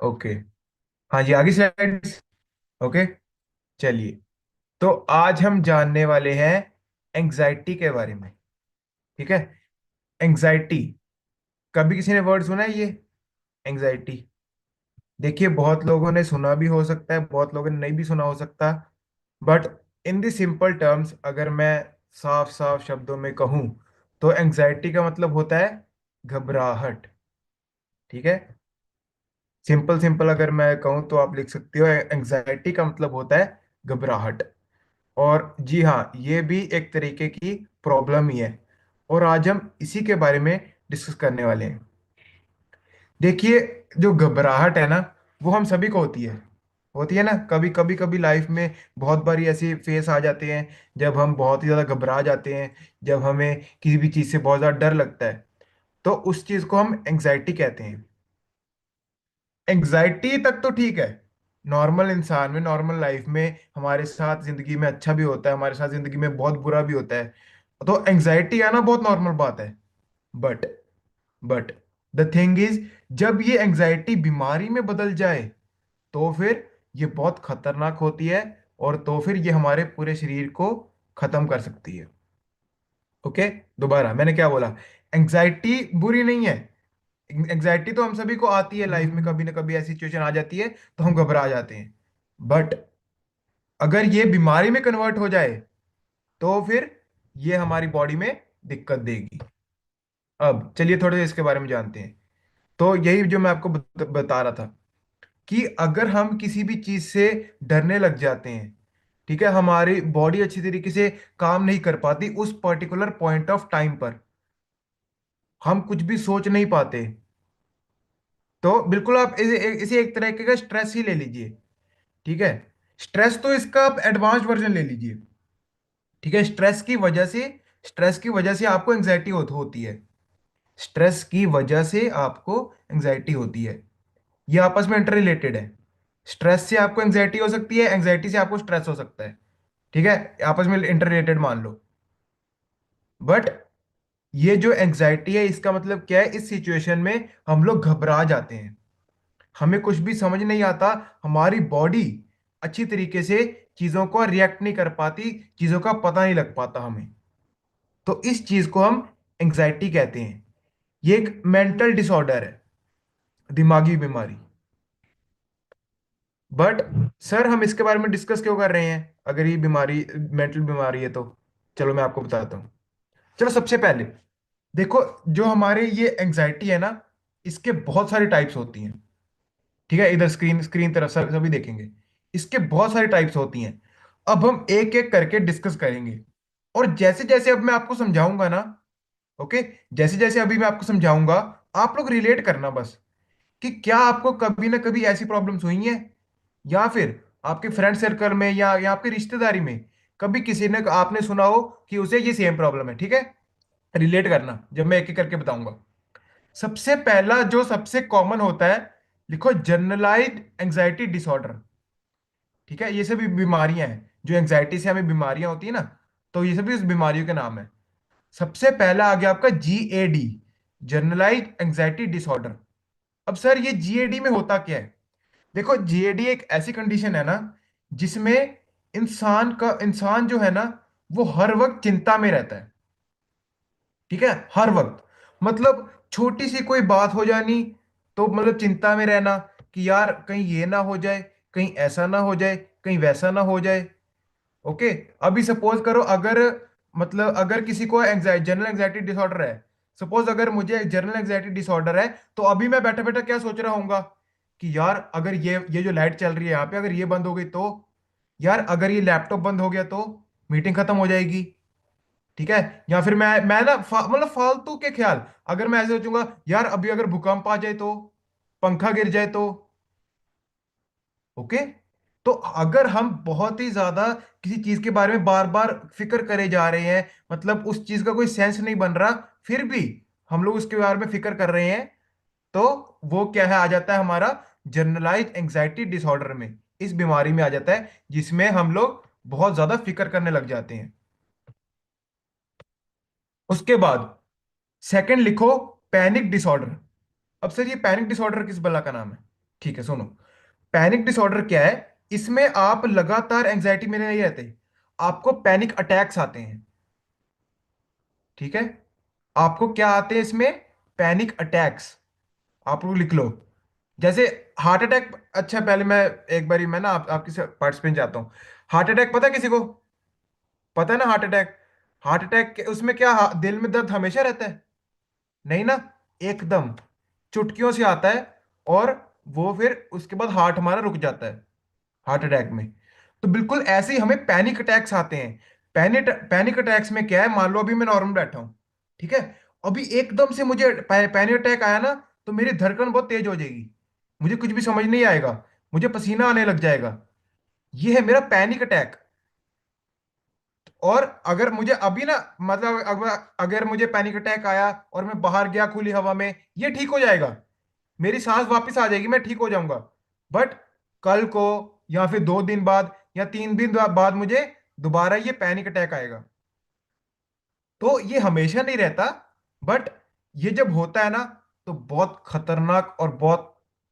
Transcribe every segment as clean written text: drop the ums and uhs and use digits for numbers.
Okay. हाँ जी, आगे slides. Okay, चलिए। तो आज हम जानने वाले हैं एंजाइटी के बारे में। ठीक है। एंजाइटी, कभी किसी ने वर्ड सुना है ये एंजाइटी? देखिए, बहुत लोगों ने सुना भी हो सकता है, बहुत लोगों ने नहीं भी सुना हो सकता। But in the simple terms, अगर मैं साफ साफ शब्दों में कहूं, तो एंजाइटी का मतलब होता है घबराहट। ठीक है। सिंपल सिंपल अगर मैं कहूँ तो आप लिख सकते हो, एंजाइटी का मतलब होता है घबराहट। और जी हाँ, ये भी एक तरीके की प्रॉब्लम ही है। और आज हम इसी के बारे में डिस्कस करने वाले हैं। देखिए, जो घबराहट है ना, वो हम सभी को होती है ना। कभी कभी कभी लाइफ में बहुत बारी ऐसे फेस आ जाते हैं जब हम बहुत ही ज़्यादा घबरा जाते हैं, जब हमें किसी भी चीज़ से बहुत ज़्यादा डर लगता है। तो उस चीज़ को हम एंग्जाइटी कहते हैं। एंग्जाइटी तक तो ठीक है, नॉर्मल इंसान में, नॉर्मल लाइफ में हमारे साथ जिंदगी में अच्छा भी होता है, हमारे साथ जिंदगी में बहुत बुरा भी होता है। तो एंग्जाइटी आना बहुत नॉर्मल बात है। But but the thing is, जब ये एंग्जाइटी बीमारी में बदल जाए तो फिर ये बहुत खतरनाक होती है। और तो फिर ये हमारे पूरे शरीर को खत्म कर सकती है। ओके, दोबारा मैंने क्या बोला? एंग्जाइटी बुरी नहीं है। एंग्जाइटी तो हम सभी को आती है लाइफ में, कभी ना कभी ऐसी सिचुएशन आ जाती है तो हम घबरा जाते हैं। बट अगर ये बीमारी में कन्वर्ट हो जाए तो फिर ये हमारी बॉडी में दिक्कत देगी। अब चलिए थोड़े से इसके बारे में जानते हैं। तो यही जो मैं आपको बता रहा था कि अगर हम किसी भी चीज से डरने लग जाते हैं, ठीक है, हमारी बॉडी अच्छी तरीके से काम नहीं कर पाती उस पर्टिकुलर पॉइंट ऑफ टाइम पर, हम कुछ भी सोच नहीं पाते। तो बिल्कुल आप इसे एक तरीके का स्ट्रेस ही ले लीजिए। ठीक है। स्ट्रेस तो इसका आप एडवांस वर्जन ले लीजिए। ठीक है। स्ट्रेस की वजह से आपको एंजाइटी होती है। स्ट्रेस की वजह से आपको एंजाइटी होती है। ये आपस में इंटर रिलेटेड है। स्ट्रेस से आपको एंजाइटी हो सकती है, एंजाइटी से आपको स्ट्रेस हो सकता है। ठीक है। आपस में इंटर रिलेटेड मान लो। बट ये जो एंजाइटी है, इसका मतलब क्या है? इस सिचुएशन में हम लोग घबरा जाते हैं, हमें कुछ भी समझ नहीं आता, हमारी बॉडी अच्छी तरीके से चीजों को रिएक्ट नहीं कर पाती, चीजों का पता नहीं लग पाता हमें। तो इस चीज को हम एंजाइटी कहते हैं। ये एक मेंटल डिसऑर्डर है, दिमागी बीमारी। बट सर, हम इसके बारे में डिस्कस क्यों कर रहे हैं अगर ये बीमारी मेंटल बीमारी है तो? चलो मैं आपको बताता हूँ। चलो सबसे पहले देखो, जो हमारे ये एंजाइटी है ना, इसके बहुत सारी टाइप्स होती हैं। ठीक है, इधर स्क्रीन स्क्रीन तरफ सभी देखेंगे। इसके बहुत सारी टाइप्स होती हैं। अब हम एक एक करके डिस्कस करेंगे। और जैसे जैसे अब मैं आपको समझाऊंगा ना, ओके, जैसे जैसे अभी मैं आपको समझाऊंगा, आप लोग रिलेट करना बस, कि क्या आपको कभी ना कभी ऐसी प्रॉब्लम्स हुई हैं, या फिर आपके फ्रेंड सर्कल में या आपकी रिश्तेदारी में कभी किसी ने आपने सुना हो कि उसे ये सेम प्रॉब्लम है। ठीक है। रिलेट करना जब मैं एक एक करके बताऊंगा। सबसे पहला जो सबसे कॉमन होता है, लिखो जनरलाइज्ड एंजाइटी डिसऑर्डर। ठीक है, ये सभी बीमारियां हैं जो एंजाइटी से हमें बीमारियां होती है ना, तो ये सभी उस बीमारियों के नाम है। सबसे पहला आ गया आपका GAD, जनरलाइज्ड एंजाइटी डिसऑर्डर। अब सर, ये GAD में होता क्या है? देखो, GAD एक ऐसी कंडीशन है ना, जिसमें इंसान जो है ना, वो हर वक्त चिंता में रहता है। ठीक है, हर वक्त। मतलब छोटी सी कोई बात हो जानी तो मतलब चिंता में रहना, कि यार कहीं ये ना हो जाए, कहीं ऐसा ना हो जाए, कहीं वैसा ना हो जाए। ओके। अभी सपोज करो, अगर किसी को जनरल एंजाइटी डिसऑर्डर है, सपोज अगर मुझे जनरल एंजाइटी डिसऑर्डर है, तो अभी मैं बैठा बैठा क्या सोच रहा हूंगा कि यार अगर ये जो लाइट चल रही है यहाँ पे, अगर ये बंद हो गई तो, यार अगर ये लैपटॉप बंद हो गया तो मीटिंग खत्म हो जाएगी। ठीक है। या फिर मैं ना मतलब फालतू के ख्याल, अगर मैं ऐसे सोचूंगा यार अभी अगर भूकंप आ जाए तो, पंखा गिर जाए तो। ओके। तो अगर हम बहुत ही ज्यादा किसी चीज के बारे में बार बार फिक्र करे जा रहे हैं, मतलब उस चीज का कोई सेंस नहीं बन रहा, फिर भी हम लोग उसके बारे में फिक्र कर रहे हैं, तो वो क्या है, आ जाता है हमारा जनरलाइज एंजाइटी डिसऑर्डर में, इस बीमारी में आ जाता है, जिसमें हम लोग बहुत ज्यादा फिक्र करने लग जाते हैं। उसके बाद सेकंड लिखो, पैनिक डिसऑर्डर। अब सर, ये पैनिक डिसऑर्डर किस बला का नाम है? ठीक है सुनो, पैनिक डिसऑर्डर क्या है? इसमें आप लगातार एंजाइटी में नहीं रहते, आपको पैनिक अटैक्स आते हैं। ठीक है, आपको क्या आते हैं इसमें? Panic attacks. आप लोग लिख लो, जैसे हार्ट अटैक। अच्छा पहले मैं एक बारी मैं ना आपकी पार्टिसिपेंट चाहता हूँ। हार्ट अटैक पता है किसी को? पता है ना हार्ट अटैक? हार्ट अटैक उसमें क्या दिल में दर्द हमेशा रहता है? नहीं ना, एकदम चुटकियों से आता है, और वो फिर उसके बाद हार्ट हमारा रुक जाता है हार्ट अटैक में। तो बिल्कुल ऐसे ही हमें पैनिक अटैक्स आते हैं। पैनिक पैनिक अटैक्स में क्या है, मान लो अभी मैं नॉर्मल बैठा हूं, ठीक है, अभी एकदम से मुझे पैनिक अटैक आया ना, तो मेरी धड़कन बहुत तेज हो जाएगी, मुझे कुछ भी समझ नहीं आएगा, मुझे पसीना आने लग जाएगा। ये है मेरा पैनिक अटैक। और अगर मुझे अभी ना, मतलब अगर मुझे पैनिक अटैक आया और मैं बाहर गया खुली हवा में, ये ठीक हो जाएगा, मेरी सांस वापस आ जाएगी, मैं ठीक हो जाऊंगा। बट कल को, या फिर 2 दिन बाद, या 3 दिन बाद मुझे दोबारा ये पैनिक अटैक आएगा। तो ये हमेशा नहीं रहता, बट ये जब होता है ना, तो बहुत खतरनाक और बहुत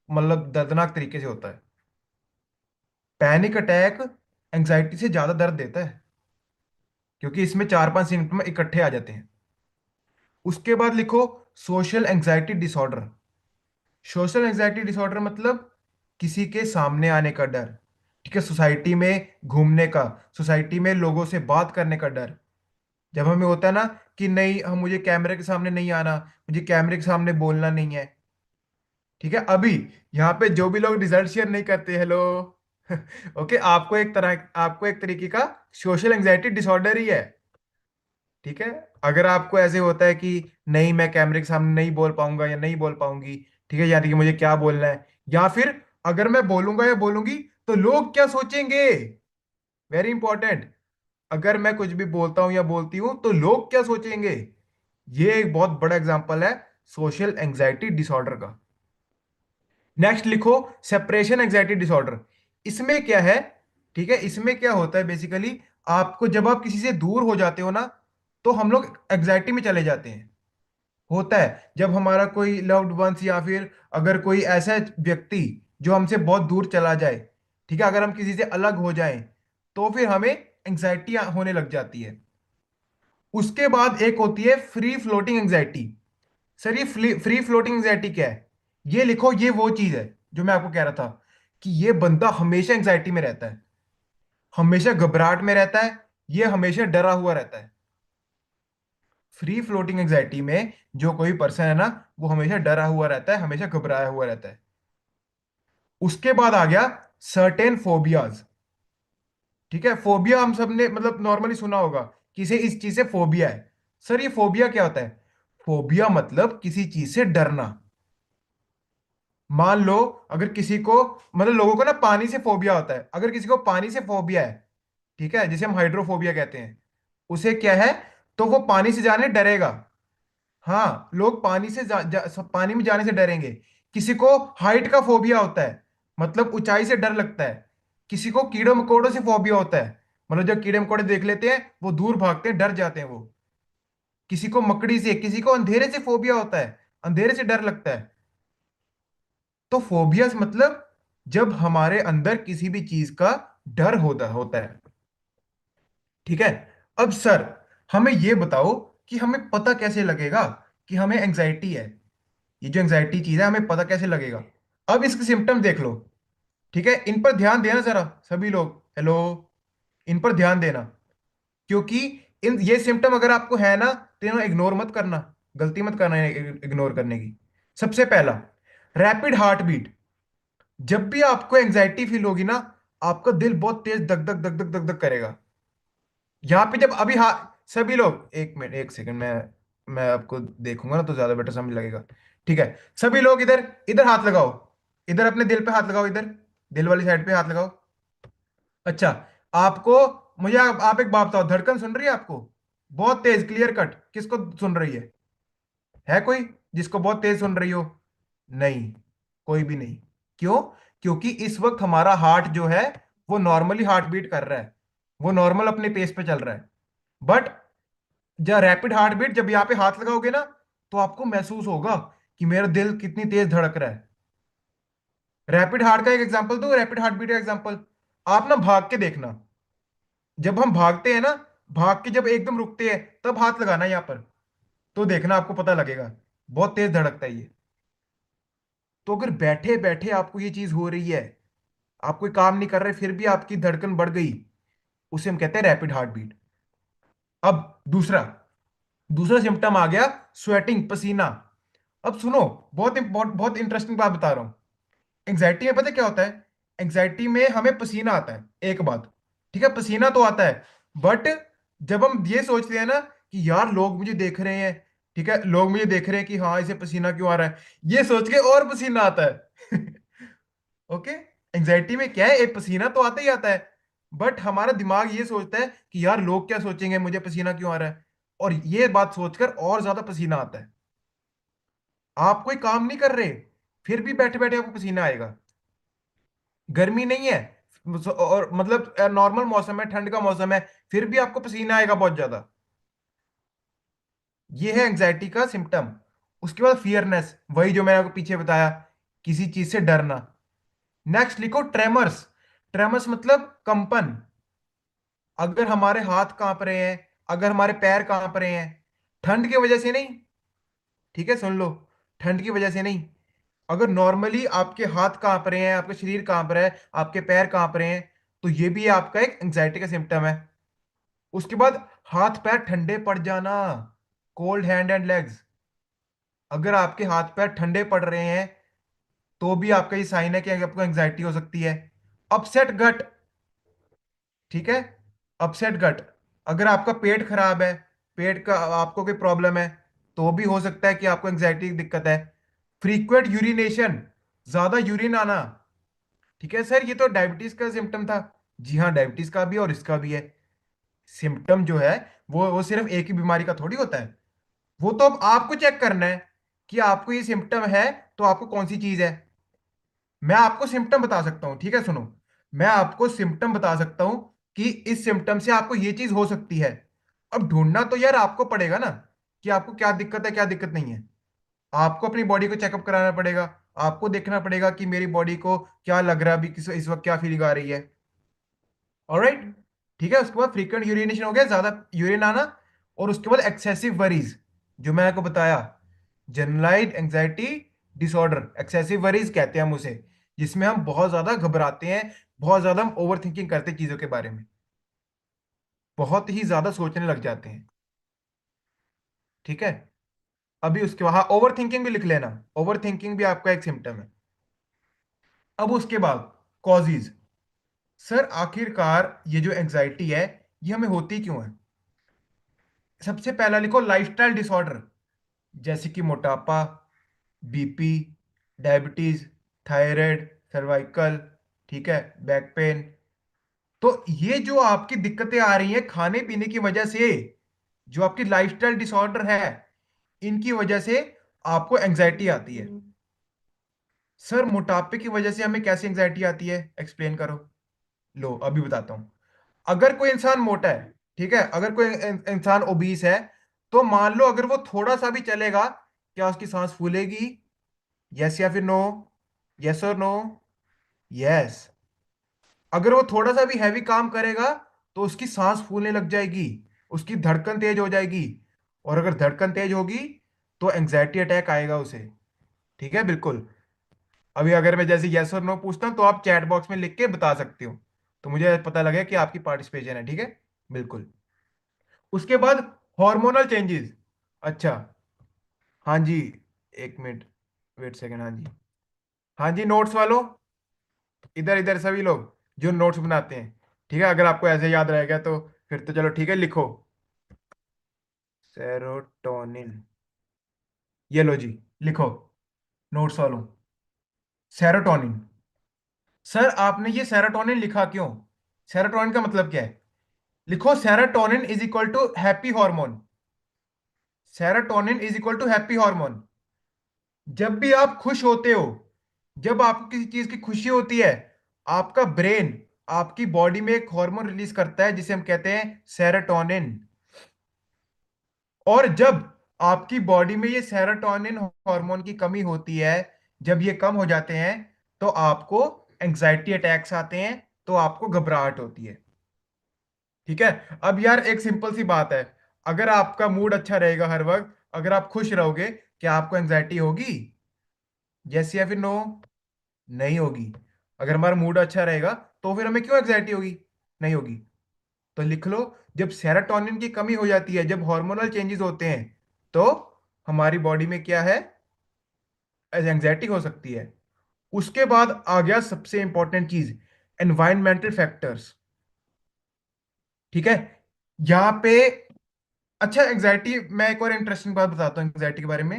मतलब दर्दनाक तरीके से होता है। पैनिक अटैक एंजाइटी से ज्यादा दर्द देता है, क्योंकि इसमें 4-5 सिम्टम इकट्ठे आ जाते हैं। उसके बाद लिखो social anxiety disorder. Social anxiety disorder मतलब किसी के सामने आने का डर। ठीक है, सोसाइटी में घूमने का, सोसाइटी में लोगों से बात करने का डर। जब हमें होता है ना कि नहीं, हम मुझे कैमरे के सामने नहीं आना, मुझे कैमरे के सामने बोलना नहीं है। ठीक है, अभी यहाँ पे जो भी लोग रिजल्ट शेयर नहीं करते, हेलो ओके, आपको एक तरीके का सोशल एंजाइटी डिसऑर्डर ही है। ठीक है, अगर आपको ऐसे होता है कि नहीं मैं कैमरे के सामने नहीं बोल पाऊंगा या नहीं बोल पाऊंगी, ठीक है, यानी कि मुझे क्या बोलना है, या फिर अगर मैं बोलूंगा या बोलूंगी तो लोग क्या सोचेंगे, वेरी इंपॉर्टेंट। अगर मैं कुछ भी बोलता हूं या बोलती हूं तो लोग क्या सोचेंगे, ये एक बहुत बड़ा एग्जांपल है सोशल एंजाइटी डिसऑर्डर का। नेक्स्ट लिखो सेपरेशन एंजाइटी डिसऑर्डर। इसमें क्या है? ठीक है, इसमें क्या होता है बेसिकली, आपको जब आप किसी से दूर हो जाते हो ना, तो हम लोग एंजाइटी में चले जाते हैं। होता है जब हमारा कोई लव्ड वंस, या फिर अगर कोई ऐसा व्यक्ति जो हमसे बहुत दूर चला जाए, ठीक है, अगर हम किसी से अलग हो जाएं, तो फिर हमें एंजाइटी होने लग जाती है। उसके बाद एक होती है फ्री फ्लोटिंग एंजाइटी। सर ये फ्री फ्लोटिंग एंजाइटी क्या है? ये लिखो, ये वो चीज है जो मैं आपको कह रहा था, कि ये बंदा हमेशा एंजाइटी में रहता है, हमेशा घबराहट में रहता है, ये हमेशा डरा हुआ रहता है। फ्री फ्लोटिंग एंजाइटी में जो कोई पर्सन है ना, वो हमेशा डरा हुआ रहता है, हमेशा घबराया हुआ रहता है। उसके बाद आ गया सर्टेन फोबियाज। ठीक है, फोबिया हम सब ने मतलब नॉर्मली सुना होगा कि इसे इस चीज से फोबिया है। सर ये फोबिया क्या होता है? फोबिया मतलब किसी चीज से डरना। मान लो अगर किसी को, मतलब लोगों को ना पानी से फोबिया होता है, अगर किसी को पानी से फोबिया है, ठीक है, जिसे हम हाइड्रोफोबिया कहते हैं, उसे क्या है, तो वो पानी से जाने डरेगा। हाँ, लोग पानी से पानी में जाने से डरेंगे। किसी को हाइट का फोबिया होता है, मतलब ऊंचाई से डर लगता है। किसी को कीड़ों मकोड़ों से फोबिया होता है, मतलब जब कीड़े मकोड़े देख लेते हैं वो दूर भागते हैं, डर जाते हैं वो। किसी को मकड़ी से, किसी को अंधेरे से फोबिया होता है, अंधेरे से डर लगता है। तो फोबियास मतलब जब हमारे अंदर किसी भी चीज का डर होता होता है। ठीक है, अब सर हमें ये बताओ कि हमें पता कैसे लगेगा कि हमें एंजाइटी है? ये जो एंजाइटी चीज है, हमें पता कैसे लगेगा? अब इसके सिम्टम्स देख लो। ठीक है, इन पर ध्यान देना जरा सभी लोग, हेलो, इन पर ध्यान देना, क्योंकि इन ये सिम्टम अगर आपको है ना, तो इन्हें इग्नोर मत करना, गलती मत करना इग्नोर करने की। सबसे पहला, रैपिड हार्ट बीट। जब भी आपको एंजाइटी फील होगी ना, आपका दिल बहुत तेज धक धक धक धक धक धक करेगा। यहाँ पे जब अभी हाँ, सभी लोग एक मिनट एक सेकंड, मैं आपको देखूंगा ना तो ज्यादा बेटर समझ लगेगा। ठीक है, सभी लोग इधर इधर हाथ लगाओ, इधर अपने दिल पे हाथ लगाओ, इधर दिल वाली साइड पे हाथ लगाओ। अच्छा, आपको, मुझे आप एक बात बताओ, धड़कन सुन रही है आपको? बहुत तेज क्लियर कट, किसको सुन रही है कोई जिसको बहुत तेज सुन रही हो? नहीं, कोई भी नहीं। क्यों? क्योंकि इस वक्त हमारा हार्ट जो है, वो नॉर्मली हार्ट बीट कर रहा है, वो नॉर्मल अपने पेस पे चल रहा है। बट जब रैपिड हार्ट बीट, जब यहाँ पे हाथ लगाओगे ना, तो आपको महसूस होगा कि मेरा दिल कितनी तेज धड़क रहा है। रैपिड हार्ट का एक एग्जांपल दो, रैपिड हार्ट बीट का एग्जांपल। आप ना भाग के देखना, जब हम भागते हैं ना, भाग के जब एकदम रुकते हैं तब हाथ लगाना यहाँ पर, तो देखना आपको पता लगेगा, बहुत तेज धड़कता है ये। तो अगर बैठे बैठे आपको ये चीज हो रही है, आप कोई काम नहीं कर रहे फिर भी आपकी धड़कन बढ़ गई, उसे हम कहते हैं रैपिड हार्ट बीट। अब दूसरा दूसरा सिम्टम आ गया, स्वेटिंग, पसीना। अब सुनो, बहुत इंटरेस्टिंग बात बता रहा हूं। एंग्जाइटी में पता है क्या होता है? एंग्जाइटी में हमें पसीना आता है, एक बात, ठीक है, पसीना तो आता है, बट जब हम ये सोचते हैं ना कि यार लोग मुझे देख रहे हैं, ठीक है, लोग मुझे देख रहे हैं कि हाँ इसे पसीना क्यों आ रहा है, ये सोच के और पसीना आता है। ओके। एंग्जाइटी में क्या है, एक पसीना तो आता ही आता है, बट हमारा दिमाग ये सोचता है कि यार लोग क्या सोचेंगे, मुझे पसीना क्यों आ रहा है, और ये बात सोचकर और ज्यादा पसीना आता है। आप कोई काम नहीं कर रहे, फिर भी बैठे बैठे आपको पसीना आएगा। गर्मी नहीं है, और मतलब नॉर्मल मौसम है, ठंड का मौसम है, फिर भी आपको पसीना आएगा बहुत ज्यादा। ये है एंग्जाइटी का सिम्टम। उसके बाद फियरनेस, वही जो मैंने आपको पीछे बताया, किसी चीज से डरना। नेक्स्ट लिखो ट्रेमर्स। ट्रेमर्स मतलब कंपन। अगर हमारे हाथ कांप रहे हैं, अगर हमारे पैर कांप रहे हैं, ठंड की वजह से नहीं, ठीक है सुन लो, ठंड की वजह से नहीं, अगर नॉर्मली आपके हाथ कांप रहे हैं, आपका शरीर कांप रहा है, आपके पैर कांप रहे हैं, तो ये भी आपका एक एंग्जाइटी का सिम्टम है। उसके बाद हाथ पैर ठंडे पड़ जाना, कोल्ड हैंड एंड लेग्स। अगर आपके हाथ पैर ठंडे पड़ रहे हैं तो भी आपका ये साइन है कि आपको एंग्जाइटी हो सकती है। अपसेट गट, ठीक है, अपसेट गट, अगर आपका पेट खराब है, पेट का आपको कोई प्रॉब्लम है, तो भी हो सकता है कि आपको एंग्जाइटी की दिक्कत है। फ्रीक्वेंट यूरिनेशन, ज्यादा यूरिन आना, ठीक है सर ये तो डायबिटीज का सिम्टम था। जी हाँ, डायबिटीज का भी और इसका भी है। सिम्टम जो है वो सिर्फ एक ही बीमारी का थोड़ी होता है। वो तो अब आपको चेक करना है कि आपको ये सिम्टम है, तो आपको कौन सी चीज है। मैं आपको सिम्टम बता सकता हूँ, ठीक है सुनो, मैं आपको सिम्टम बता सकता हूँ कि इस सिम्टम से आपको ये चीज हो सकती है। अब ढूंढना तो यार आपको पड़ेगा ना कि आपको क्या दिक्कत है, क्या दिक्कत नहीं है। आपको अपनी बॉडी को चेकअप कराना पड़ेगा, आपको देखना पड़ेगा कि मेरी बॉडी को क्या लग रहा है अभी, किस इस वक्त क्या फीलिंग आ रही है। ऑलराइट, ठीक है। उसके बाद फ्रीक्वेंट यूरिनेशन हो गया, ज्यादा यूरिन आना। और उसके बाद एक्सेसिव वरीज, जो मैंने आपको बताया, generalise anxiety disorder, excessive worries कहते हैं हम उसे, जिसमें हम बहुत ज्यादा घबराते हैं, बहुत ज्यादा हम ओवर थिंकिंग करते हैं चीजों के बारे में, बहुत ही ज्यादा सोचने लग जाते हैं, ठीक है। अभी उसके बाद हाँ, ओवर थिंकिंग भी लिख लेना, ओवर थिंकिंग भी आपका एक सिम्टम है। अब उसके बाद कॉजेज। सर आखिरकार ये जो एंजाइटी है, ये हमें होती क्यों है? सबसे पहला लिखो लाइफस्टाइल डिसऑर्डर, जैसे कि मोटापा, बीपी, डायबिटीज, थायराइड, सर्वाइकल, ठीक है, बैक पेन। तो ये जो आपकी दिक्कतें आ रही हैं खाने पीने की वजह से, जो आपकी लाइफस्टाइल डिसऑर्डर है, इनकी वजह से आपको एंजाइटी आती है। सर मोटापे की वजह से हमें कैसे एंजाइटी आती है, एक्सप्लेन करो। लो अभी बताता हूँ। अगर कोई इंसान मोटा है, ठीक है, अगर कोई इंसान ओबीस है, तो मान लो अगर वो थोड़ा सा भी चलेगा, क्या उसकी सांस फूलेगी? यस या फिर नो? यस और नो? यस। अगर वो थोड़ा सा भी हैवी काम करेगा तो उसकी सांस फूलने लग जाएगी, उसकी धड़कन तेज हो जाएगी, और अगर धड़कन तेज होगी तो एंग्जाइटी अटैक आएगा उसे, ठीक है, बिल्कुल। अभी अगर मैं जैसे यस और नो पूछता हूं तो आप चैट बॉक्स में लिख के बता सकते हो, तो मुझे पता लगे कि आपकी पार्टिसिपेशन है, ठीक है, बिल्कुल। उसके बाद हार्मोनल चेंजेस। अच्छा, हाँ जी, एक मिनट, वेट सेकंड, हाँ जी, हाँ जी, नोट्स वालों, इधर इधर सभी लोग जो नोट्स बनाते हैं, ठीक है, अगर आपको ऐसे याद रहेगा तो फिर तो चलो ठीक है, लिखो सेरोटोनिन। ये लो जी, लिखो नोट्स वालों, सेरोटोनिन। सर आपने ये सेरोटोनिन लिखा क्यों? सेरोटोनिन का मतलब क्या है? लिखो serotonin is equal to happy hormone. Serotonin is equal to happy hormone. जब भी आप खुश होते हो, जब आपको किसी चीज की खुशी होती है, आपका ब्रेन आपकी बॉडी में एक हार्मोन रिलीज करता है जिसे हम कहते हैं सेरोटोनिन। और जब आपकी बॉडी में ये सेरोटोनिन हार्मोन की कमी होती है, जब ये कम हो जाते हैं, तो आपको एंग्जाइटी अटैक्स आते हैं, तो आपको घबराहट होती है। ठीक है। अब यार एक सिंपल सी बात है, अगर आपका मूड अच्छा रहेगा हर वक्त, अगर आप खुश रहोगे, क्या आपको एंग्जाइटी होगी? यस या फिर नो? नहीं होगी। अगर हमारा मूड अच्छा रहेगा तो फिर हमें क्यों एंग्जाइटी होगी? नहीं होगी। तो लिख लो, जब सेरोटोनिन की कमी हो जाती है, जब हार्मोनल चेंजेस होते हैं, तो हमारी बॉडी में क्या है? एंग्जाइटी हो सकती है। उसके बाद आ गया सबसे इंपॉर्टेंट चीज, एनवायरमेंटल फैक्टर्स। ठीक है। यहाँ पे, अच्छा एंग्जाइटी, मैं एक और इंटरेस्टिंग बात बताता हूँ एंग्जाइटी के बारे में।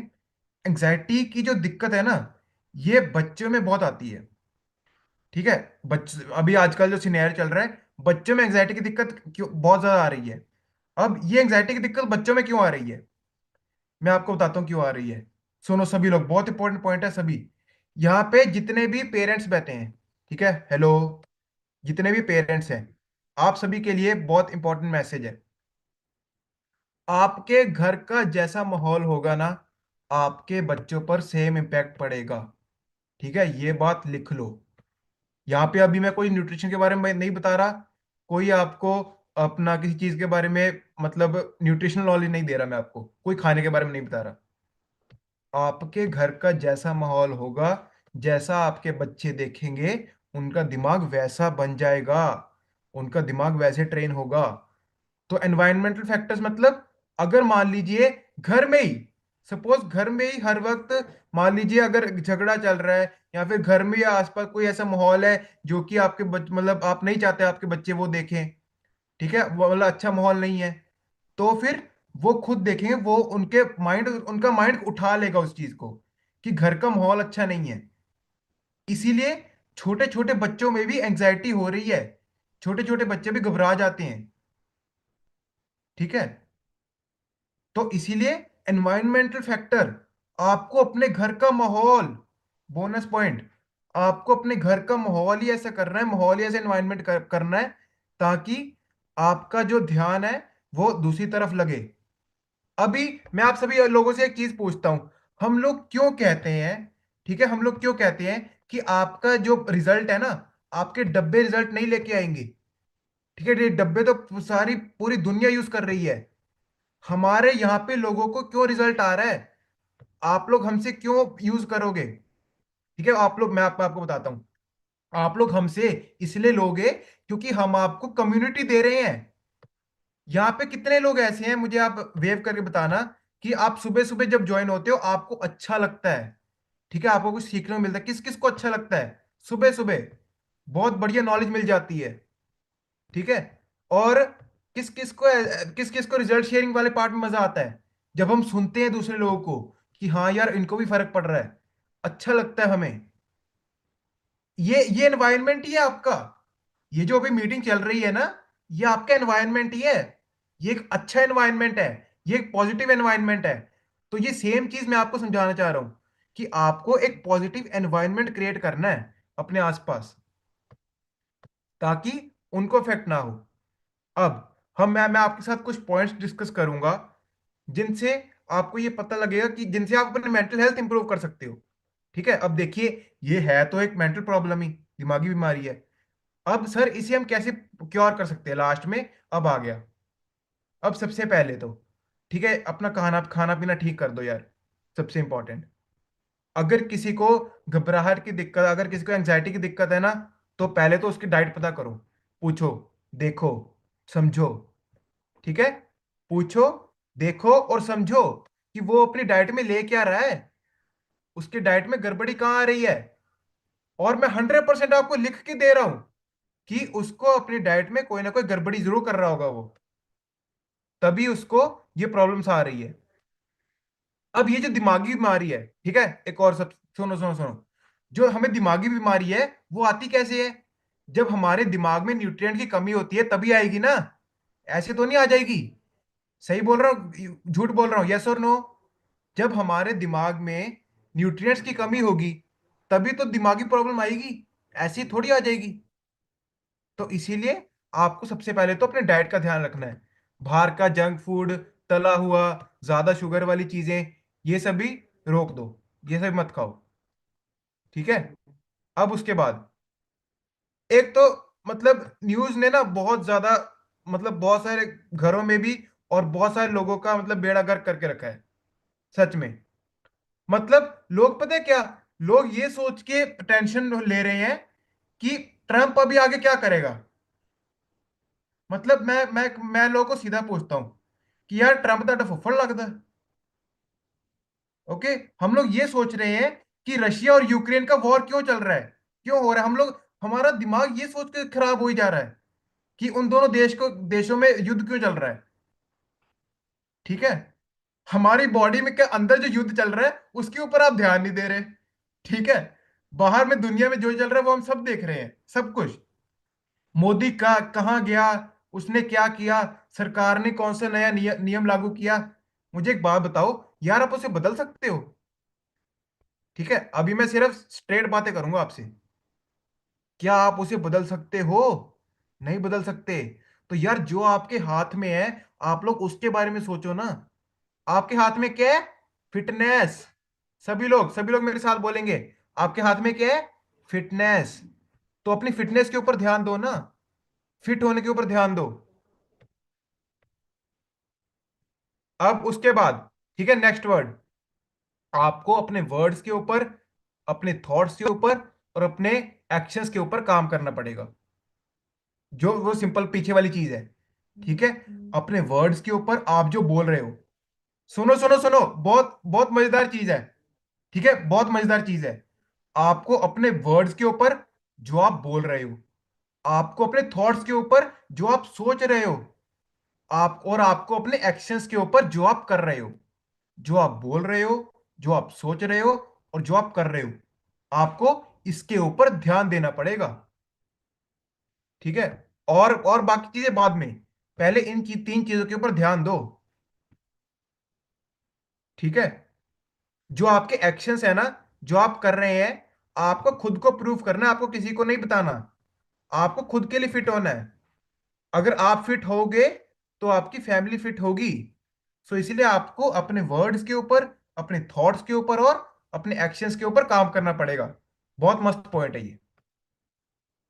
एंग्जाइटी की जो दिक्कत है ना, ये बच्चों में बहुत आती है। ठीक है। बच्चे अभी आजकल जो सिनेरियो चल रहा है, बच्चों में एंग्जाइटी की दिक्कत क्यों बहुत ज्यादा आ रही है? अब ये एंग्जाइटी की दिक्कत बच्चों में क्यों आ रही है, मैं आपको बताता हूँ क्यों आ रही है। सुनो सभी लोग, बहुत इंपॉर्टेंट पॉइंट है सभी। यहाँ पे जितने भी पेरेंट्स बैठे हैं, ठीक है, हेलो, जितने भी पेरेंट्स हैं, आप सभी के लिए बहुत इंपॉर्टेंट मैसेज है। आपके घर का जैसा माहौल होगा ना, आपके बच्चों पर सेम इम्पैक्ट पड़ेगा। ठीक है, ये बात लिख लो। यहाँ पे अभी मैं कोई न्यूट्रिशन के बारे में नहीं बता रहा, कोई आपको अपना किसी चीज के बारे में मतलब न्यूट्रिशनल नॉलेज नहीं दे रहा, मैं आपको कोई खाने के बारे में नहीं बता रहा। आपके घर का जैसा माहौल होगा, जैसा आपके बच्चे देखेंगे, उनका दिमाग वैसा बन जाएगा, उनका दिमाग वैसे ट्रेन होगा। तो एनवायरमेंटल फैक्टर्स मतलब, अगर मान लीजिए घर में ही, सपोज घर में ही हर वक्त, मान लीजिए अगर झगड़ा चल रहा है, या फिर घर में या आसपास कोई ऐसा माहौल है जो कि आपके मतलब आप नहीं चाहते आपके बच्चे वो देखें, ठीक है, वो वाला अच्छा माहौल नहीं है, तो फिर वो खुद देखेंगे, वो उनके माइंड, उनका माइंड उठा लेगा उस चीज को कि घर का माहौल अच्छा नहीं है। इसीलिए छोटे छोटे बच्चों में भी एंजाइटी हो रही है, छोटे छोटे बच्चे भी घबरा जाते हैं। ठीक है। तो इसीलिए एनवायरमेंटल फैक्टर, आपको अपने घर का माहौल, बोनस पॉइंट, आपको अपने घर का माहौल ही ऐसा करना है, माहौल ही ऐसा एनवायरमेंट करना है, ताकि आपका जो ध्यान है वो दूसरी तरफ लगे। अभी मैं आप सभी लोगों से एक चीज पूछता हूं, हम लोग क्यों कहते हैं, ठीक है, हम लोग क्यों कहते हैं कि आपका जो रिजल्ट है ना, आपके डब्बे रिजल्ट नहीं लेके आएंगे? ठीक है, ये डब्बे तो सारी पूरी दुनिया यूज कर रही है, हमारे यहाँ पे लोगों को क्यों रिजल्ट आ रहा है? आप लोग हमसे क्यों यूज करोगे? ठीक है, आप लोग, मैं आपको बताता हूँ, आप लोग हमसे इसलिए लोगे क्योंकि हम आपको कम्युनिटी दे रहे हैं। यहाँ पे कितने लोग ऐसे हैं, मुझे आप वेव करके बताना, कि आप सुबह सुबह जब ज्वाइन होते हो आपको अच्छा लगता है, ठीक है, आपको कुछ सीखने को मिलता है, किस किस को अच्छा लगता है सुबह सुबह? बहुत बढ़िया नॉलेज मिल जाती है। ठीक है। और किस किस को रिजल्ट शेयरिंग वाले पार्ट में मजा आता है, जब हम सुनते हैं दूसरे लोगों को कि हाँ यार इनको भी फर्क पड़ रहा है, अच्छा लगता है हमें। ये एनवायरनमेंट ही है आपका, ये जो अभी मीटिंग चल रही है ना, ये आपका एनवायरनमेंट ही है, ये एक अच्छा एनवायरनमेंट है, ये एक पॉजिटिव एनवायरनमेंट है। तो ये सेम चीज मैं आपको समझाना चाह रहा हूं कि आपको एक पॉजिटिव एनवायरनमेंट क्रिएट करना है अपने आसपास, ताकि उनको इफेक्ट ना हो। अब मैं आपके साथ कुछ पॉइंट्स डिस्कस करूंगा, जिनसे आपको ये पता लगेगा कि जिनसे आप अपने मेंटल हेल्थ इंप्रूव कर सकते हो। ठीक है। अब देखिए, ये है तो एक मेंटल प्रॉब्लम ही, दिमागी बीमारी है। अब सर इसे हम कैसे क्योर कर सकते हैं लास्ट में? अब आ गया। अब सबसे पहले तो, ठीक है, अपना खाना खाना पीना ठीक कर दो यार, सबसे इंपॉर्टेंट। अगर किसी को घबराहट की दिक्कत, अगर किसी को एंजाइटी की दिक्कत है ना, तो पहले तो उसकी डाइट पता करो, पूछो, देखो, समझो। ठीक है। पूछो, देखो और समझो कि वो अपनी डाइट में ले क्या रहा है, उसकी डाइट में गड़बड़ी कहाँ आ रही है। और मैं 100% आपको लिख के दे रहा हूं कि उसको अपनी डाइट में कोई ना कोई गड़बड़ी जरूर कर रहा होगा वो, तभी उसको ये प्रॉब्लम्स आ रही है। अब ये जो दिमागी बीमारी है, ठीक है, एक और सब, सुनो सुनो सुनो, जो हमें दिमागी बीमारी है वो आती कैसे है? जब हमारे दिमाग में न्यूट्रिएंट की कमी होती है तभी आएगी ना, ऐसे तो नहीं आ जाएगी। सही बोल रहा हूँ झूठ बोल रहा हूँ, यस और नो? जब हमारे दिमाग में न्यूट्रिएंट्स की कमी होगी, तभी तो दिमागी प्रॉब्लम आएगी, ऐसी थोड़ी आ जाएगी। तो इसीलिए आपको सबसे पहले तो अपने डाइट का ध्यान रखना है। बाहर का जंक फूड, तला हुआ, ज्यादा शुगर वाली चीजें, ये सभी रोक दो, ये सब मत खाओ। ठीक है। अब उसके बाद एक तो मतलब न्यूज ने ना बहुत ज्यादा, मतलब बहुत सारे घरों में भी और बहुत सारे लोगों का मतलब बेड़ा गर्क करके रखा है, सच में। मतलब लोग पता है क्या, लोग ये सोच के टेंशन ले रहे हैं कि ट्रम्प अभी आगे क्या करेगा। मतलब मैं लोगों को सीधा पूछता हूँ कि यार ट्रम्प तो फुੱफड़ लगता है। ओके, हम लोग ये सोच रहे हैं कि रशिया और यूक्रेन का वॉर क्यों चल रहा है, क्यों हो रहा है। हम लोग, हमारा दिमाग ये सोच के खराब हो ही जा रहा है कि उन दोनों देशों में युद्ध क्यों चल रहा है। ठीक है, हमारी बॉडी में क्या अंदर जो युद्ध चल रहा है उसके ऊपर आप ध्यान नहीं दे रहे। ठीक है, बाहर में दुनिया में जो चल रहा है वो हम सब देख रहे हैं, सब कुछ। मोदी का कहाँ गया, उसने क्या किया, सरकार ने कौन सा नया नियम लागू किया। मुझे एक बात बताओ यार, आप उसे बदल सकते हो? ठीक है, अभी मैं सिर्फ स्ट्रेट बातें करूंगा आपसे। क्या आप उसे बदल सकते हो? नहीं बदल सकते। तो यार जो आपके हाथ में है, आप लोग उसके बारे में सोचो ना। आपके हाथ में क्या है? फिटनेस। सभी लोग मेरे साथ बोलेंगे, आपके हाथ में क्या है? फिटनेस। तो अपनी फिटनेस के ऊपर ध्यान दो ना, फिट होने के ऊपर ध्यान दो। अब उसके बाद, ठीक है, नेक्स्ट वर्ड, आपको अपने वर्ड्स के ऊपर, अपने थॉट्स के ऊपर और अपने एक्शंस के ऊपर काम करना पड़ेगा। जो वो सिंपल पीछे वाली चीज है। ठीक है, अपने वर्ड्स के ऊपर आप जो बोल रहे हो, सुनो सुनो सुनो, बहुत बहुत मजेदार चीज है। ठीक है, बहुत मजेदार चीज है। आपको अपने वर्ड्स के ऊपर जो आप बोल रहे हो, आपको अपने थॉट्स के ऊपर जो आप सोच रहे हो, आप और आपको अपने एक्शंस के ऊपर जो आप कर रहे हो, जो आप बोल रहे हो, जो आप सोच रहे हो और जो आप कर रहे हो, आपको इसके ऊपर ध्यान देना पड़ेगा। ठीक है, और बाकी चीजें बाद में, पहले इन तीन चीजों के ऊपर ध्यान दो। ठीक है, जो आपके एक्शंस है ना, जो आप कर रहे हैं, आपको खुद को प्रूव करना है, आपको किसी को नहीं बताना। आपको खुद के लिए फिट होना है। अगर आप फिट होगे तो आपकी फैमिली फिट होगी। सो इसीलिए आपको अपने वर्ड्स के ऊपर, अपने थॉट्स के ऊपर और अपने एक्शंस के ऊपर काम करना पड़ेगा। बहुत मस्त पॉइंट है ये।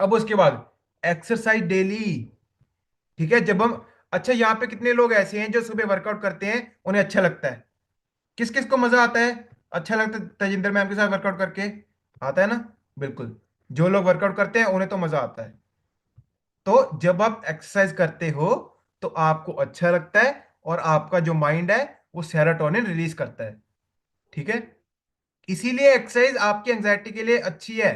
अब उसके बाद, एक्सरसाइज डेली। ठीक है, जब हम, अच्छा यहाँ पे कितने लोग ऐसे हैं जो सुबह वर्कआउट करते हैं, उन्हें अच्छा लगता है? किस किस को मजा आता है? अच्छा लगता है तजिंदर मैम के साथ वर्कआउट करके? आता है ना? बिल्कुल। जो लोग वर्कआउट करते हैं उन्हें तो मजा आता है। तो जब आप एक्सरसाइज करते हो तो आपको अच्छा लगता है और आपका जो माइंड है वो सेरोटोनिन रिलीज करता है। ठीक है, इसीलिए एक्सरसाइज आपकी एंजाइटी के लिए अच्छी है।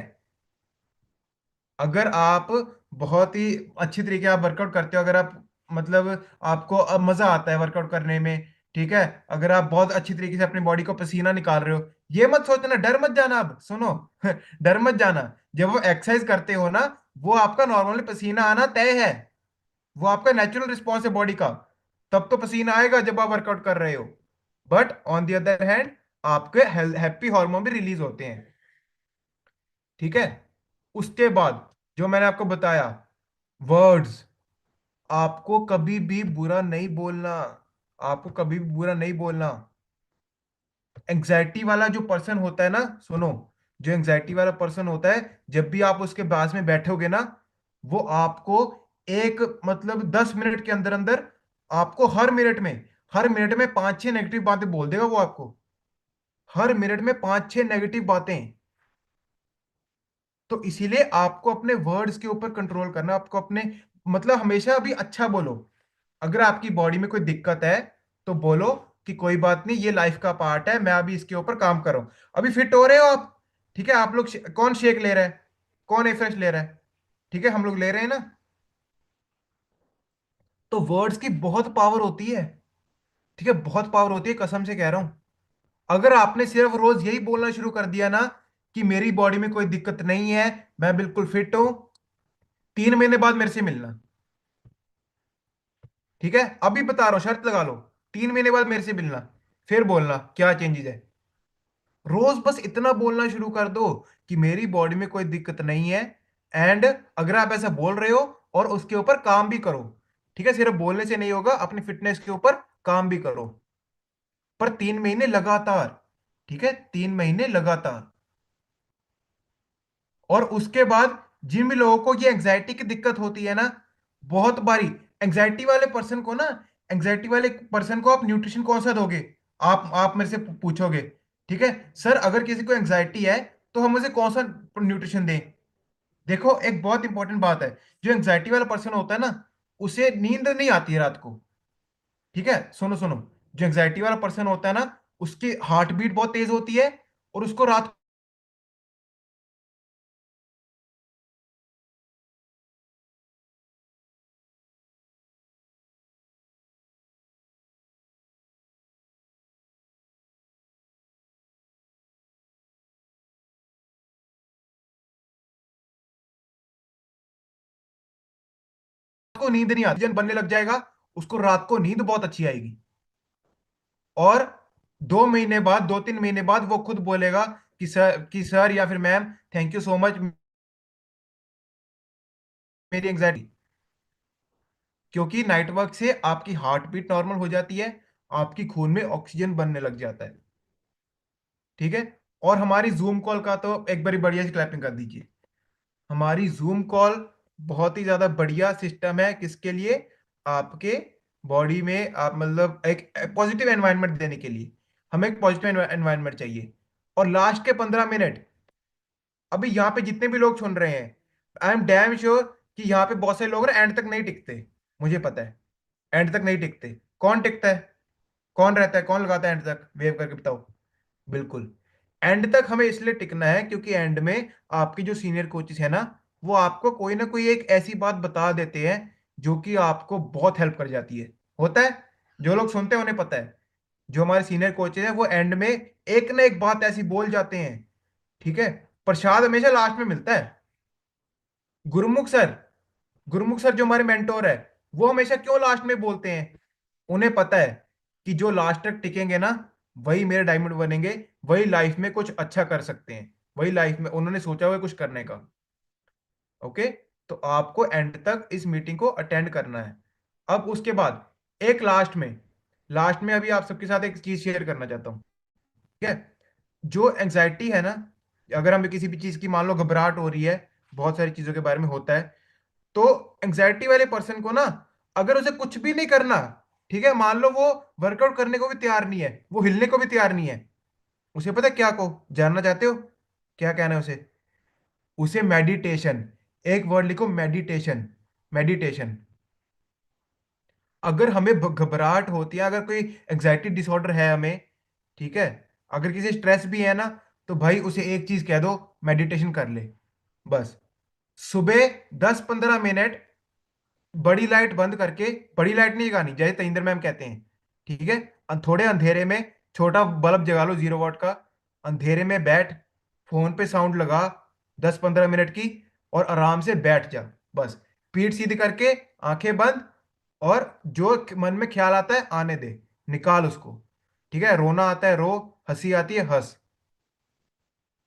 अगर आप बहुत ही अच्छी तरीके आप वर्कआउट करते हो, अगर आप मतलब आपको अब मजा आता है वर्कआउट करने में, ठीक है, अगर आप बहुत अच्छी तरीके से अपनी बॉडी को पसीना निकाल रहे हो, ये मत सोचना, डर मत जाना। अब सुनो डर मत जाना। जब वो एक्सरसाइज करते हो ना, वो आपका नॉर्मली पसीना आना तय है, वो आपका नेचुरल रिस्पॉन्स है बॉडी का। तब तो पसीना आएगा जब आप वर्कआउट कर रहे हो। But on the other hand, आपके हैप्पी हार्मोन भी रिलीज होते हैं। ठीक है, उसके बाद जो मैंने आपको बताया, वर्ड्स, आपको कभी भी बुरा नहीं बोलना। आपको कभी भी बुरा नहीं बोलना। एंग्जाइटी वाला जो पर्सन होता है ना, सुनो, जो एंग्जाइटी वाला पर्सन होता है, जब भी आप उसके पास में बैठोगे ना, वो आपको एक मतलब 10 मिनट के अंदर अंदर, आपको हर मिनट में 5-6 नेगेटिव बातें बोल देगा वो आपको। हर मिनट में 5-6 नेगेटिव बातें। तो इसीलिए आपको अपने वर्ड्स के ऊपर कंट्रोल करना, आपको अपने मतलब हमेशा भी अच्छा बोलो। अगर आपकी बॉडी में कोई दिक्कत है तो बोलो कि कोई बात नहीं, ये लाइफ का पार्ट है, मैं अभी इसके ऊपर काम कर रहा हूं। अभी फिट हो रहे हो आप? ठीक है, आप लोग कौन शेक ले रहा है, कौन एफ्रेश ले रहा है? ठीक है, हम लोग ले रहे हैं ना। तो वर्ड्स की बहुत पावर होती है। ठीक है, बहुत पावर होती है, कसम से कह रहा हूं। अगर आपने सिर्फ रोज यही बोलना शुरू कर दिया ना कि मेरी बॉडी में कोई दिक्कत नहीं है, मैं बिल्कुल फिट हूं, 3 महीने बाद मेरे से मिलना। ठीक है, अभी बता रहा हूं, शर्त लगा लो, 3 महीने बाद मेरे से मिलना, फिर बोलना क्या चेंजेस है। रोज बस इतना बोलना शुरू कर दो कि मेरी बॉडी में कोई दिक्कत नहीं है। एंड अगर आप ऐसा बोल रहे हो, और उसके ऊपर काम भी करो। ठीक है, सिर्फ बोलने से नहीं होगा, अपनी फिटनेस के ऊपर काम भी करो। पर 3 महीने लगातार। ठीक है, 3 महीने लगातार। और उसके बाद जिन भी लोगों को ये एंग्जाइटी की दिक्कत होती है ना, बहुत बारी एंग्जाइटी वाले पर्सन को ना, एंग्जाइटी वाले पर्सन को आप न्यूट्रिशन कौन सा दोगे? आप मेरे से पूछोगे, ठीक है सर, अगर किसी को एंग्जाइटी है तो हम उसे कौन सा न्यूट्रिशन दें? देखो, एक बहुत इंपॉर्टेंट बात है, जो एंग्जाइटी वाला पर्सन होता है ना, उसे नींद नहीं आती है रात को। ठीक है, सुनो सुनो, जो एंग्जाइटी वाला पर्सन होता है ना, उसकी हार्ट बीट बहुत तेज होती है, और उसको रात को नींद नहीं आती, जन बनने लग जाएगा, उसको रात को नींद बहुत अच्छी आएगी। और 2 महीने बाद, 2-3 महीने बाद वो खुद बोलेगा कि सर या फिर ma'am, thank you so much, मेरी एंग्जाइटी। क्योंकि नाइट वर्क से आपकी हार्ट बीट नॉर्मल हो जाती है, आपकी खून में ऑक्सीजन बनने लग जाता है। ठीक है। और हमारी जूम कॉल का तो एक बारी बढ़िया से क्लैपिंग कर दीजिए। हमारी जूम कॉल बहुत ही ज्यादा बढ़िया सिस्टम है, किसके लिए? आपके बॉडी में आप मतलब एक पॉजिटिव एनवायरनमेंट देने के लिए। हमें एक पॉजिटिव एनवायरनमेंट चाहिए। और लास्ट के 15 मिनट, अभी यहाँ पे जितने भी लोग सुन रहे हैं, आई एम डैम श्योर कि यहाँ पे बहुत सारे लोग ना एंड तक नहीं टिकते। मुझे पता है, एंड तक नहीं टिकते। कौन टिकता है? कौन रहता है, कौन लगाता है एंड तक? वेव करके बताओ। बिल्कुल। एंड तक हमें इसलिए टिकना है क्योंकि एंड में आपके जो सीनियर कोचेस है ना, वो आपको कोई ना कोई एक ऐसी बात बता देते हैं जो कि आपको बहुत हेल्प कर जाती है। होता है, जो लोग सुनते हैं उन्हें पता है। जो हमारे सीनियर कोचेस हैं वो एंड में एक ना एक बात ऐसी बोल जाते हैं। ठीक है। प्रसाद हमेशा लास्ट में मिलता है। गुरुमुख सर, गुरुमुख सर जो हमारे मेंटोर है, वो हमेशा क्यों लास्ट में बोलते हैं? उन्हें पता है कि जो लास्ट तक टिकेंगे ना, वही मेरे डायमंड बनेंगे, वही लाइफ में कुछ अच्छा कर सकते हैं, वही लाइफ में उन्होंने सोचा हुआ है कुछ करने का। ओके। तो आपको एंड तक इस मीटिंग को अटेंड करना है। अब उसके बाद एक लास्ट में अभी आप सबके साथ एक चीज शेयर करना चाहता हूँ। ठीक है। जो एंजाइटी है ना, अगर हमें किसी भी चीज की मान लो घबराहट हो रही है, बहुत सारी चीजों के बारे में होता है, तो एंजाइटी वाले पर्सन को ना, अगर उसे कुछ भी नहीं करना, ठीक है, मान लो वो वर्कआउट करने को भी तैयार नहीं है, वो हिलने को भी तैयार नहीं है, उसे पता है क्या को जानना चाहते हो? क्या कहना है उसे? उसे मेडिटेशन। एक वर्ड लिखो, मेडिटेशन। मेडिटेशन। अगर हमें घबराहट होती है, अगर कोई एंजाइटी डिसऑर्डर है हमें, ठीक है, अगर किसी स्ट्रेस भी है ना, तो भाई उसे एक चीज कह दो, मेडिटेशन कर ले, बस। सुबह 10-15 मिनट बड़ी लाइट बंद करके, बड़ी लाइट नहीं जगानी, जैसे तजिंदर मैम कहते हैं, ठीक है, थोड़े अंधेरे में छोटा बल्ब जगा लो 0 वाट का, अंधेरे में बैठ, फोन पे साउंड लगा 10-15 मिनट की, और आराम से बैठ जा, बस। पीठ सीधी करके, आंखें बंद, और जो मन में ख्याल आता है आने दे, निकाल उसको। ठीक है, रोना आता है रो, हंसी आती है हंस,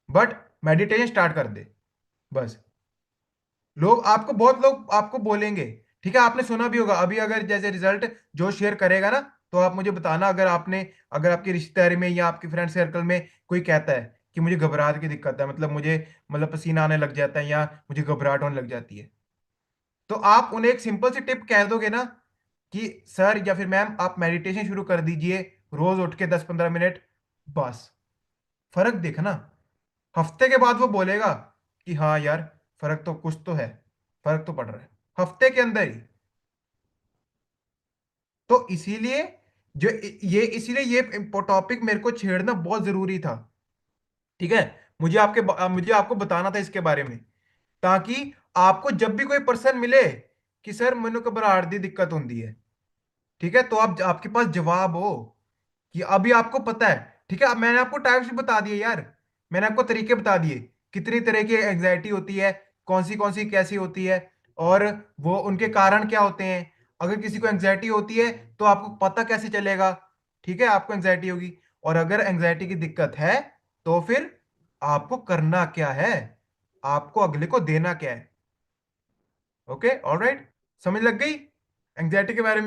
बट मेडिटेशन स्टार्ट कर दे, बस। बहुत लोग आपको बोलेंगे, ठीक है, आपने सुना भी होगा अभी, अगर जैसे रिजल्ट जो शेयर करेगा ना, तो आप मुझे बताना, अगर आपकी रिश्तेदारी में या आपके फ्रेंड सर्कल में कोई कहता है कि मुझे घबराहट की दिक्कत है, मतलब मुझे मतलब पसीना आने लग जाता है या मुझे घबराहट होने लग जाती है, तो आप उन्हें एक सिंपल सी टिप कह दोगे ना कि सर या फिर मैम आप मेडिटेशन शुरू कर दीजिए, रोज उठ के 10-15 मिनट, बस। फर्क देखना, हफ्ते के बाद वो बोलेगा कि हाँ यार, फर्क तो कुछ तो है, फर्क तो पड़ रहा है, हफ्ते के अंदर ही। तो इसीलिए जो इसीलिए ये टॉपिक मेरे को छेड़ना बहुत जरूरी था। ठीक है। मुझे आपको बताना था इसके बारे में, ताकि आपको जब भी कोई पर्सन मिले कि सर मैंने घबराहट दी दिक्कत होती है, ठीक है, तो आपके पास जवाब हो कि अभी आपको पता है। ठीक है, अब मैंने आपको टाइप्स भी बता दिए यार, मैंने आपको तरीके बता दिए, कितनी तरह की एंजाइटी होती है, कौन सी कैसी होती है, और वो उनके कारण क्या होते हैं। अगर किसी को एंजाइटी होती है तो आपको पता कैसे चलेगा, ठीक है, आपको एंजाइटी होगी। और अगर एंजाइटी की दिक्कत है, तो फिर आपको करना क्या है, आपको अगले को देना क्या है। ओके, ऑलराइट, समझ लग गई एंजाइटी के बारे में?